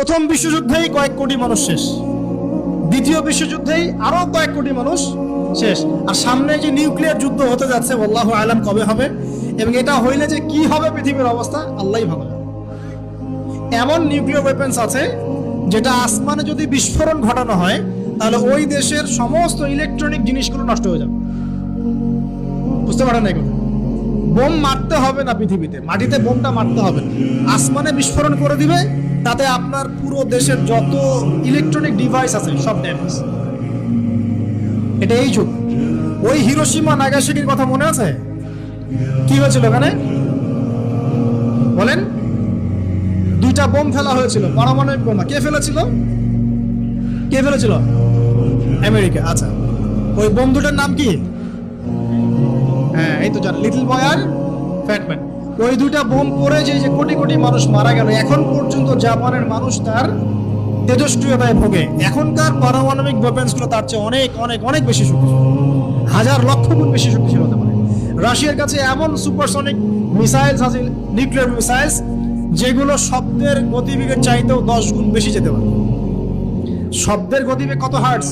প্রথম বিশ্বযুদ্ধেই কয়েক কোটি মানুষ শেষ, দ্বিতীয় বিশ্বযুদ্ধেই আরো কয়েক কোটি মানুষ শেষ, আর সামনে যে নিউক্লিয়ার যুদ্ধ হতে যাচ্ছে আল্লাহু আলাম কবে হবে, এবং এটা হইলে যে কি হবে পৃথিবীর অবস্থা আল্লাহই ভালো জানে। এমন নিউক্লিয়ার ওয়েপন্স আছে যেটা আসমানে যদি বিস্ফোরণ ঘটানো হয় তাহলে ওই দেশের সমস্ত ইলেকট্রনিক জিনিসগুলো নষ্ট হয়ে যাবে। বুঝতে পারেন না? কথা বোম মারতে হবে না পৃথিবীতে, মাটিতে বোমটা মারতে হবে না, আসমানে বিস্ফোরণ করে দিবে, তাতে আপনার পুরো দেশের যত ইলেকট্রনিক ডিভাইস আছে সব ড্যামেজ। এটা এই যুগ। ওই হিরোশিমা নাগাসাকির কথা মনে আছে? কি হয়েছিল ওখানে বলেন? দুইটা বোম ফেলা হয়েছিল, পারমাণবিক বোমা। কে ফেলেছিল? কে ফেলেছিল? আমেরিকা। আচ্ছা, ওই বোম দুটার নাম কি? হ্যাঁ, এই তো জান, লিটল বয় আর ফ্যাট ম্যান। ওই দুইটা বোম পড়ে যে কোটি কোটি মানুষ মারা গেল, এখন পর্যন্ত জাপানের মানুষ তার তেজস্ক্রিয়তায় ভোগে। এখনকার পারমাণবিক ওয়েপন্সগুলো তার চেয়ে অনেক অনেক অনেক বেশি শক্তিশালী, হাজার লক্ষ গুণ বেশি শক্তিশালী হতে পারে। রাশিয়ার কাছে এমন সুপারসনিক মিসাইলস আছে, নিউক্লিয়ার মিসাইলস, যেগুলো শব্দের গতিবেগের চাইতেও 10 গুণ বেশি যেতে পারে। শব্দের গতিবেগ কত হার্টজ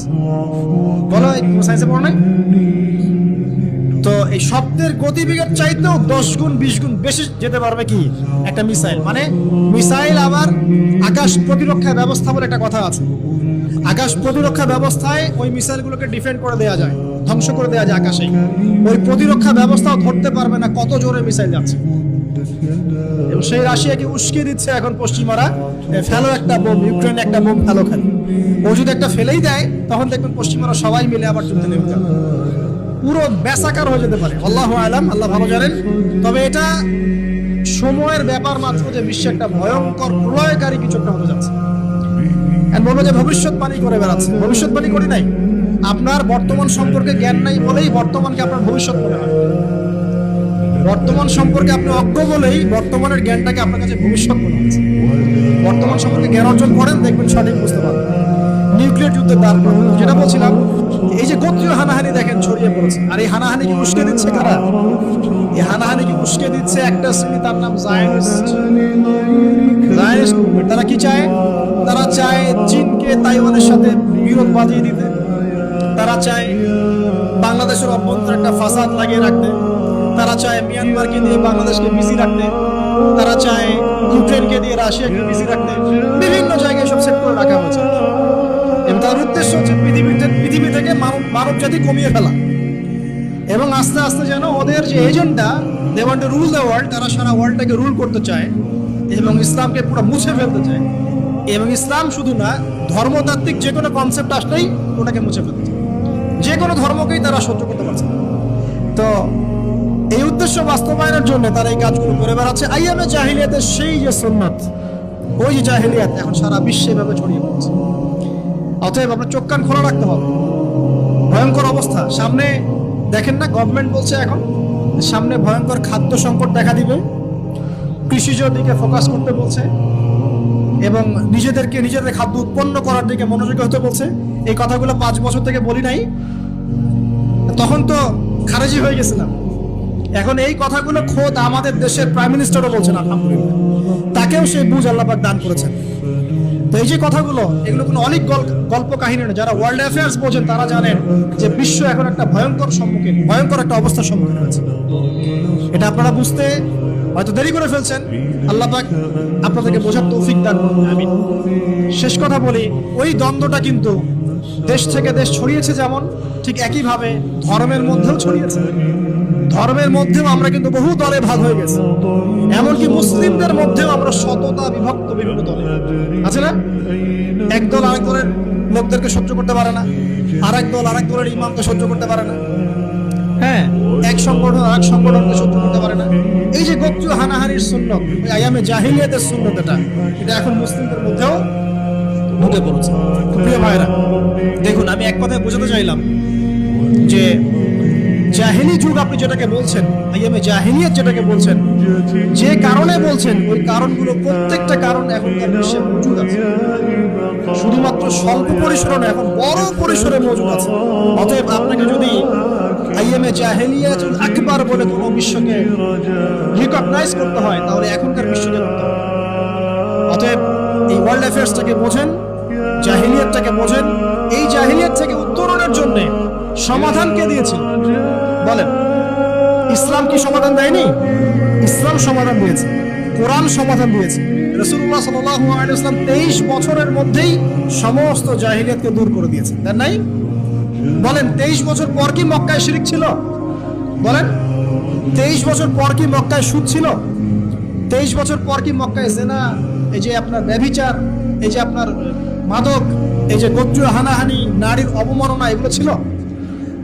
বলো? সায়েন্সে পড়ো নাই? তো এই শব্দের গতিবেগের চাইতেও 10 গুণ 20 গুণ বেশি যেতে পারবে কি একটা মিসাইল। মানে মিসাইল আবার আকাশ প্রতিরক্ষা ব্যবস্থা বলে একটা কথা আছে। আকাশ প্রতিরক্ষা ব্যবস্থায় ওই মিসাইলগুলোকে ডিফেন্ড করে দেওয়া যায়, ধ্বংস করে দেওয়া যায় আকাশে। ওই প্রতিরক্ষা ব্যবস্থাও ধরতে পারবে না কত জোরে মিসাইল যাচ্ছে। এবং সেই রাশিয়াকে উস্কে দিচ্ছে এখন পশ্চিমারা, ফেলো একটা বোম, ইউক্রেনে একটা বোম ফেলো খালি। ও যদি একটা ফেলেই দেয় তখন দেখবেন পশ্চিমারা সবাই মিলে আবার যুদ্ধে নেমে যাবে, পুরো বেসাকার হয়ে যেতে পারে। আল্লাহু আলাম, আল্লাহ ভালো জানেন। তবে এটা সময়ের ব্যাপার মাত্র যে বিশ্বে একটা ভয়ঙ্কর প্রলয়কারী কিছু একটা হতে যাচ্ছে। বলবো যে ভবিষ্যৎবাণী করে বেড়াচ্ছে। ভবিষ্যৎবাণী করি নাই, আপনার বর্তমান সম্পর্কে জ্ঞান নাই বলেই বর্তমানকে আপনার ভবিষ্যৎ মনে হয়। বর্তমান সম্পর্কে আপনি অজ্ঞ বলেই বর্তমানের জ্ঞানটাকে আপনার কাছে ভবিষ্যৎ মনে হচ্ছে। বর্তমান সম্পর্কে জ্ঞান অর্জন করেন, দেখবেন সঠিক বুঝতে পারবেন। নিউক্লিয়ার যুদ্ধের দ্বার প্রান্তে, যেটা বলছিলাম, এই যে গোত্রীয় হানাহানি দেখেন ছড়িয়ে পড়েছে। আর এই হানাহানি কি উস্কে দিচ্ছে কারা? এই হানাহানি কি উস্কে দিচ্ছে একটা শ্রেণী, তার নাম জায়নিস্ট। Zionist movement. তারা কি চায়? তারা চায় চীনকে তাইওয়ানের সাথে বিরোধ বাজিয়ে দিতে। তারা চায় বাংলাদেশের অভ্যন্তরে একটা ফাসাদ লাগিয়ে রাখতে। তারা চায় মিয়ানমারকে দিয়ে বাংলাদেশকে বিজি রাখতে। তারা চায় ইউক্রেনকে দিয়ে রাশিয়াকে বিজি রাখতে। বিভিন্ন জায়গায় সব সেট করে রাখা হয়েছে। এবং তার উদ্দেশ্য হচ্ছে পৃথিবী থেকে মানব জাতি কমিয়ে ফেলা। এবং আস্তে আস্তে যেন ওদের যে agenda, they want to rule the world, তারা সারা ওয়ার্ল্ডটাকে রুল করতে চায় এবং ইসলামকে পুরো মুছে ফেলতে চায়। এবং ইসলাম শুধু না, ধর্মতাত্ত্বিক যে কোনো কনসেপ্ট আসলেই ওটাকে মুছে ফেলতে চায়। যে কোনো ধর্মকেই তারা সহ্য করতে পারছে না। তো এই উদ্দেশ্য বাস্তবায়নের জন্য তারা এই কাজগুলো করে বেড়াচ্ছে। আইয়ামে জাহিলিয়াতের সেই যে সুন্নাত, ওই যে জাহিলিয়াত এখন সারা বিশ্বে ভাবে ছড়িয়ে পড়ছে। অতএব আপনার চোখ কান খোলা রাখতে হবে। ভয়ঙ্কর অবস্থা সামনে। দেখেন না, গভর্নমেন্ট বলছে এখন সামনে ভয়ঙ্কর খাদ্য সংকট দেখা দিবে, কৃষিজ দিকে ফোকাস করতে বলছে এবং নিজেদের খাদ্য উৎপন্ন করার দিকে মনোযোগী হতে বলছে। এই কথাগুলো 5 বছর থেকে বলি নাই, তখন তো খারেজি হয়ে গেছিলাম। এখন এই কথাগুলো খোদ আমাদের দেশের প্রাইম মিনিস্টারও বলছেন, আলহামদুলিল্লাহ, তাকেও সেই বুঝ আল্লাহ পাক দান করেছেন। তো এই যে কথাগুলো, এগুলো কোনো অনেক গল্প কাহিনী না। যারা ওয়ার্ল্ড অ্যাফেয়ার্স বোঝেন তারা জানেন যে বিশ্ব এখন একটা ভয়ঙ্কর একটা অবস্থার সম্মুখীন হয়েছে। এটা আপনারা বুঝতে হয়তো দেরি করে ফেলছেন। আল্লাহ পাক আপনাদেরকে বোঝার তৌফিক দান করুন, আমিন। শেষ কথা বলি, ওই দ্বন্দ্বটা কিন্তু দেশ থেকে দেশ ছড়িয়েছে, যেমন ঠিক একইভাবে ধর্মের মধ্যেও ছড়িয়েছে। ধর্মের মধ্যেও আমরা কিন্তু বহু দলে ভাগ হয়ে গেছি। এমনকি মুসলিমদের মধ্যেও আমরা শততা বিভক্ত বিভিন্ন দলে আছে না? এক দল আরেক দলের লোকদেরকে সহ্য করতে পারে না, আরেক দল আরেক দলের ইমামকে সহ্য করতে পারে না। হ্যাঁ, এক সংগঠন আরেক সংগঠনকে সহ্য করতে পারে না। এই যে গোত্রীয় হানাহানির সুন্নত, ওই আইয়ামে জাহিলিয়াতের সুন্নত, এটা এখন মুসলিমদের মধ্যেও ঢুকে পড়েছে। প্রিয় ভাইরা, দেখুন, আমি এক কথায় বোঝাতে চাইলাম যে জাহিলি যুগ আপনি যেটাকে বলছেন, আইয়ামে জাহিলিয়াত যেটাকে বলছেন, যে কারণে বলছেন, ওই কারণগুলো প্রত্যেকটা কারণ এখনকার বিশ্বে মজুদ আছে। শুধুমাত্র স্বল্প পরিসরে না, এখন বড় পরিসরে মজুদ আছে। অতএব আপনাকে যদি আইয়ামে জাহিলিয়াতুল আকবার বলে কোনো বিশ্বকে রিকগনাইজ করতে হয়, তাহলে এখনকার বিশ্বকে করতে হবে। অতএব এই ওয়ার্ল্ড অ্যাফেয়ার্সটাকে বোঝেন, জাহিলিয়াতটাকে বোঝেন। এই জাহিলিয়াত থেকে উত্তরণের জন্য সমাধান কে দিয়েছিল বলেন? ইসলাম কি সমাধান দেয়নি? ইসলাম সমাধান দিয়েছে, কোরআন সমাধান দিয়েছে। রাসূলুল্লাহ সাল্লাল্লাহু আলাইহি ওয়াসাল্লাম 23 বছরের মধ্যেই সমস্ত জাহিলিয়াতকে দূর করে দিয়েছে, তাই নাই? বলেন 23 বছর পর কি মক্কায় শিরক ছিল? বলেন 23 বছর পর কি মক্কায় সুদ ছিল? 23 বছর পর কি মক্কায় জিনা, এই যে আপনার ব্যভিচার, এই যে আপনার মাদক, এই যে গোত্রীয় হানাহানি, নারীর অবমাননা, এগুলো ছিল?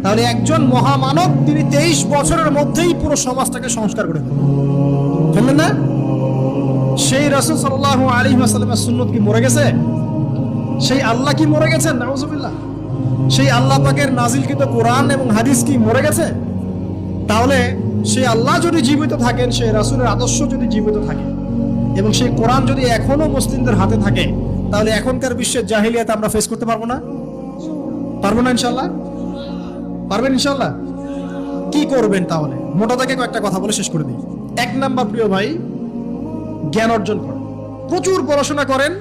তাহলে একজন মহামানব তিনি 23 বছরের মধ্যেই পুরো সমাজটাকে সংস্কার করে ফেললেন না? সেই রাসূল সাল্লাল্লাহু আলাইহি ওয়াসাল্লামের সুন্নাত কি মরে গেছে? সেই আল্লাহ কি মরে গেছেন? নাউজুবিল্লাহ। সেই আল্লাহ পাকের নাজিলকৃত কোরআন এবং হাদিস কি মরে গেছে? তাহলে সেই আল্লাহ যদি জীবিত থাকেন, সেই রাসূলের আদর্শ যদি জীবিত থাকে এবং সেই কোরআন যদি এখনো মুসলিমদের হাতে থাকে, তাহলে এখনকার বিশ্বের জাহিলিয়াত আমরা ফেস করতে পারবো না? পারবো না ইনশাআল্লাহ? পারবেন ইনশাআল্লাহ? কি করবেন তাহলে? মোটা দাগে কয়েকটা কথা বলে শেষ করে দিই। 1 নাম্বার প্রিয় ভাই, জ্ঞান অর্জন করেন, প্রচুর পড়াশোনা করেন।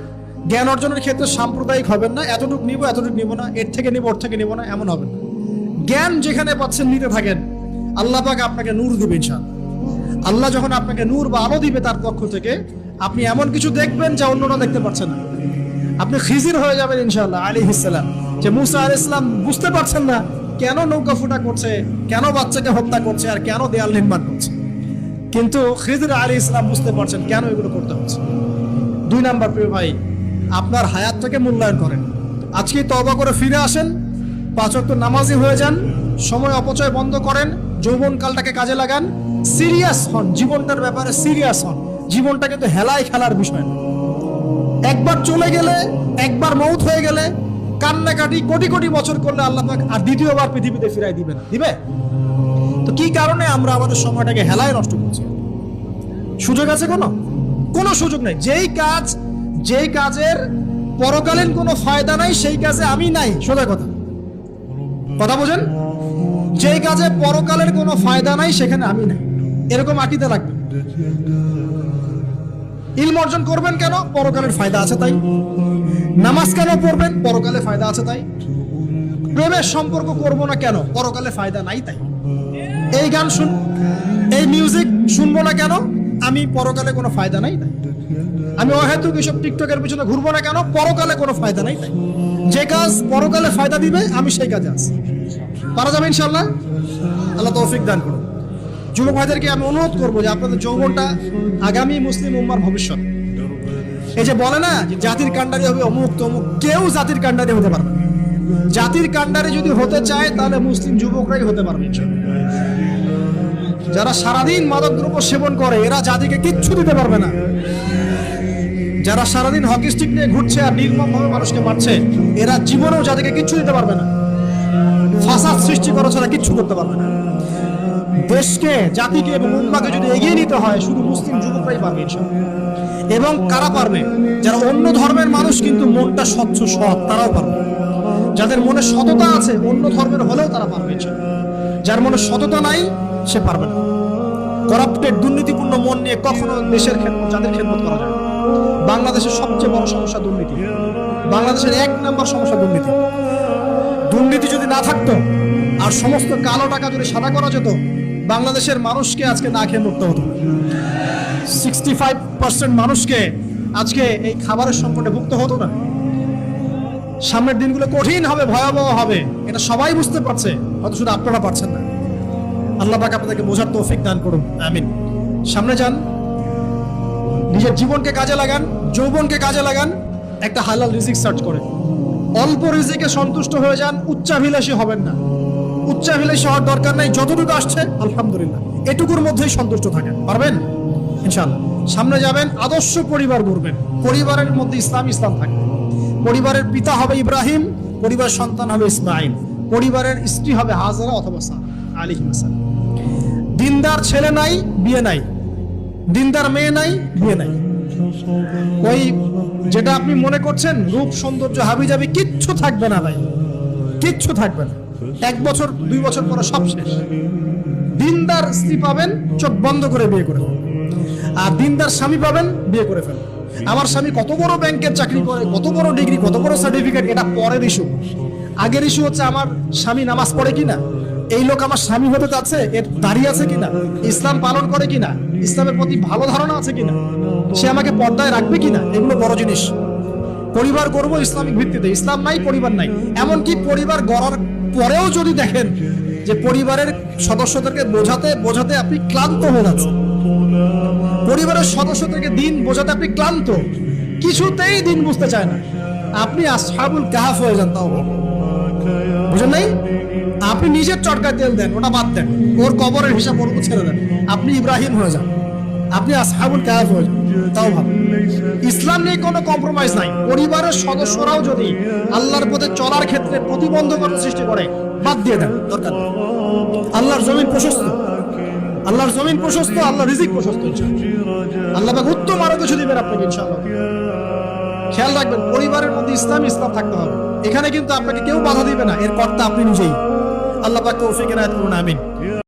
জ্ঞান অর্জনের ক্ষেত্রে সাম্প্রদায়িক হবেন না, এতটুকু নিব এতটুকু নিব না, এর থেকে নিব ওর থেকে নিব না, এমন হবেন না। জ্ঞান যেখানে পাচ্ছেন নিতে থাকেন, আল্লাহ পাক আপনাকে নূর দিবে ইনশাআল্লাহ। আল্লাহ যখন আপনাকে নূর বা আলো দিবে তার পক্ষ থেকে, আপনি এমন কিছু দেখবেন যা অন্যরা দেখতে পাচ্ছেন না। আপনি খিজির হয়ে যাবেন ইনশাআল্লাহ আলাইহিস সালাম। যে মুসা আলাইহিস সালাম বুঝতে পারছেন না কেন নৌকা ফুটা করছে, কেন বাচ্চাকে হত্যা করছে, আর কেন দেয়াল নির্মাণ করছে, কিন্তু খিজির আলাইহিস সালাম বুঝতে পারছেন কেন এগুলো করতে হচ্ছে। 2 নাম্বার প্রিয় ভাই, আপনার হায়াতটাকে মূল্যায়ন করেন। আজকে তওবা করে ফিরে আসেন, 5 ওয়াক্ত নামাজি হয়ে যান, সময় অপচয় বন্ধ করেন, যৌবনকালটাকে কাজে লাগান, সিরিয়াস হন, জীবনটার ব্যাপারে সিরিয়াস হন। জীবনটা কিন্তু হেলায় খেলার বিষয় না। একবার চলে গেলে, একবার মৌত হয়ে গেলে কান্নাকাটি কোটি কোটি বছর করলে আল্লাহ পাক আর দ্বিতীয়বার পৃথিবীতে ফিরাই দিবে না, দিবে? তো কি কারণে আমরা আমাদের সময়টাকে হেলায় নষ্ট করছি? সুযোগ আছে কোনো সুযোগ নেই। যেই কাজের পরকালীন কোনো ফায়দা নাই, সেই কাজে আমি নাই। সোজা কথা বোঝেন? যেই কাজে পরকালের কোনো ফায়দা নাই সেখানে আমি নাই, এরকম আকীদা লাগবে। ইলম অর্জন করবেন কেন? পরকালের ফায়দা আছে তাই। নামাজ কেন পড়বেন? পরকালে ফায়দা আছে তাই। প্রেমের সম্পর্ক করব না কেন? পরকালে ফায়দা নাই তাই। এই গান এই মিউজিক শুনবো না কেন? আমি পরকালে কোনো ফায়দা নাই তাই। আমি অহেতুক এসব টিকটকের পিছনে ঘুরবো না কেন? পরকালে কোনো ফায়দা নাই তাই। যে কাজ পরকালে ফায়দা দিবে আমি সেই কাজে আছি। পারা যাবে ইনশাআল্লাহ? আল্লাহ তৌফিক দান করুন। যুবক ভাইদেরকে আমি অনুরোধ করবো যে আপনাদের যৌবনটা আগামী মুসলিম উম্মার ভবিষ্যৎ। এই যে বলে না যে জাতির কাণ্ডারি হবে অমুক তমুক, কেউ জাতির কাণ্ডারি হতে পারবে না। জাতির কাণ্ডারি যদি হতে চায় তাহলে মুসলিম যুবকরাই হতে পারবে। যারা সারাদিন মাদকদ্রব্য সেবন করে এরা জাতিকে কিচ্ছু দিতে পারবে না। যারা সারাদিন হকি স্টিক নিয়ে ঘুরছে আর নির্মমভাবে মানুষকে মারছে, এরা জীবনেও জাতিকে কিচ্ছু দিতে পারবে না। ফাসাদ সৃষ্টি করা ছাড়া কিচ্ছু করতে পারবে না। দেশকে, জাতিকে এবং উম্মাকে যদি এগিয়ে নিতে হয় শুধু মুসলিম যুবকরাই পারবে ইনশাআল্লাহ। এবং কারা পারবে? যারা অন্য ধর্মের মানুষ কিন্তু মনটা স্বচ্ছ সৎ, তারাও পারবে। যাদের মনে সততা আছে অন্য ধর্মের হলেও তারা পারবে ইনশাআল্লাহ। যার মনে সততা নাই সে পারবে না। করাপ্টেড, দুর্নীতিপূর্ণ মন নিয়ে কখনো দেশের খেদমত, যাদের খেদমত করা যায়। বাংলাদেশের সবচেয়ে বড় সমস্যা দুর্নীতি। বাংলাদেশের 1 নাম্বার সমস্যা দুর্নীতি। দুর্নীতি যদি না থাকতো আর সমস্ত কালো টাকা যদি সাদা করা যেত, বাংলাদেশের মানুষকে আজকে না খেয়ে মরতে হতো। 65% মানুষকে আজকে এই খাবারের সংকটে ভুগতে হতো না। সামনের দিনগুলো কঠিন হবে, ভয়াবহ হবে, এটা সবাই বুঝতে পারছে, হয়তো শুধু আপনারা পারছেন না। আল্লাহ পাক আপনাদেরকে বোঝার তৌফিক দান করুন, আমিন। সামনে যান, নিজের জীবনকে কাজে লাগান, যৌবনকে কাজে লাগান, একটা হালাল রিজিক সার্চ করে অল্প রিজিকে সন্তুষ্ট হয়ে যান। উচ্চাভিলাষী হবেন না। উচ্চাভিলাষী হওয়ার দরকার নাই। যতটুকু আসছে আলহামদুলিল্লাহ, এটুকুর মধ্যেই সন্তুষ্ট থাকেন। পারবেন ইনশাআল্লাহ। সামনে যাবেন, আদর্শ পরিবার গড়বেন। পরিবারের মধ্যে ইসলাম থাকবে। পরিবারের পিতা হবে ইব্রাহিম, পরিবার সন্তান হবে ইসমাইল, পরিবারের স্ত্রী হবে হাজরা অথবা সারা আলাইহিস সালাম। দিনদার ছেলে নাই, বিয়ে নাই। দিনদার মেয়ে নাই, বিয়ে নাই। ওই যেটা আপনি মনে করছেন রূপ সৌন্দর্য হাবিজাবি, কিচ্ছু থাকবে না ভাই, কিচ্ছু থাকবে না। 1 বছর 2 বছর পরে সব শেষ। দিনদার স্ত্রী পাবেন, চোখ বন্ধ করে বিয়ে করে ফেলবেন। আর দিনদার স্বামী পাবেন, বিয়ে করে ফেলবেন। আমার স্বামী কত বড় ব্যাংকের চাকরি করে, কত বড় ডিগ্রি, কত বড় সার্টিফিকেট, এটা পরের ইস্যু। আগের ইস্যু হচ্ছে আমার স্বামী নামাজ পড়ে কিনা, এই লোক আমার স্বামী হতে চাচ্ছে, এর দাঁড়িয়ে আছে কিনা, ইসলাম পালন করে কিনা, ইসলামের প্রতি ভালো ধারণা আছে কিনা, সে আমাকে পর্দায় রাখবে কিনা, এগুলো বড় জিনিস। পরিবার করব ইসলামিক ভিত্তিতে, ইসলাম নাই পরিবার নাই। এমনকি পরিবার গড়ার পরেও যদি দেখেন যে পরিবারের সদস্যদেরকে বোঝাতে বোঝাতে আপনি ক্লান্ত হয়ে যাচ্ছেন, পরিবারের সদস্যদেরকে দিন বোঝাতে আপনি ক্লান্ত, কিছুতেই দিন বুঝতে চায় না, আপনি আসহাবুল কাহাফ হয়ে যান। তাও বুঝেন নাই? আপনি নিজের চটকায় তেল দেন, ওটা বাদ দেন, ওর কবরের হিসাব ওর ছেড়ে দেন, আপনি ইব্রাহিম হয়ে যান, আপনি আসহাবুল কাহাফ হয়ে যান, তাও ভালো। ইসলাম নিয়ে কোনো কম্প্রোমাইজ নাই। পরিবারের সদস্যরাও যদি আল্লাহর পথে চলার ক্ষেত্রে প্রতিবন্ধকতা সৃষ্টি করে, বাদ দিয়ে দেন, দরকার নেই। আল্লাহর জমিন প্রশস্ত, আল্লাহর জমিন প্রশস্ত, আল্লাহর রিজিক প্রশস্ত, আল্লাহ পাক উত্তম আরো কিছু দিবেন আপনাকে ইনশাআল্লাহ। খেয়াল রাখবেন, পরিবারের মধ্যে ইসলাম থাকতে হবে। এখানে কিন্তু আপনাকে কেউ বাধা দিবে না, এর কর্তা আপনি নিজেই। আল্লাহ পাক তৌফিক এনায়েত করুন, আমিন।